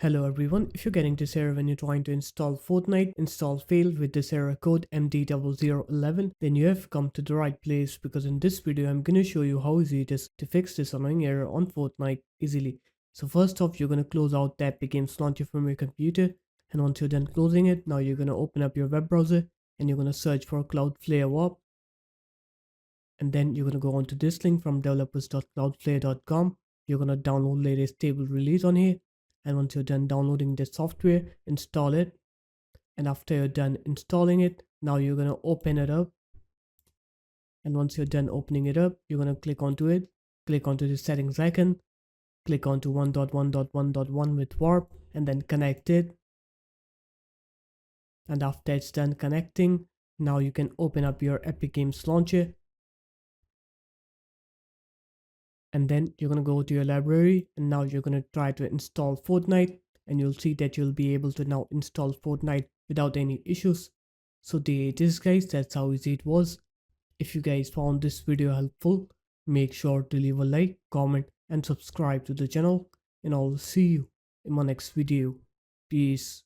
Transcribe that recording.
Hello everyone, if you're getting this error when you're trying to install Fortnite, install failed with this error code MD-0011, then you have come to the right place because in this video I'm going to show you how easy it is to fix this annoying error on Fortnite easily. So first off, you're going to close out the Epic Games launcher from your computer, and once you're done closing it, now you're going to open up your web browser and you're going to search for Cloudflare WAP, and then you're going to go on to this link from developers.cloudflare.com. You're going to download latest stable release on here, and once you're done downloading the software, install it. And after you're done installing it, now you're going to open it up, and once you're done opening it up, you're going to click onto it, click onto the settings icon, click onto 1.1.1.1 with warp, and then connect it. And after it's done connecting, now you can open up your Epic Games launcher, and then you're going to go to your library, and now you're going to try to install Fortnite, and you'll see that you'll be able to now install Fortnite without any issues. So there it is guys, that's how easy it was. If you guys found this video helpful, make sure to leave a like, comment and subscribe to the channel, and I'll see you in my next video. Peace.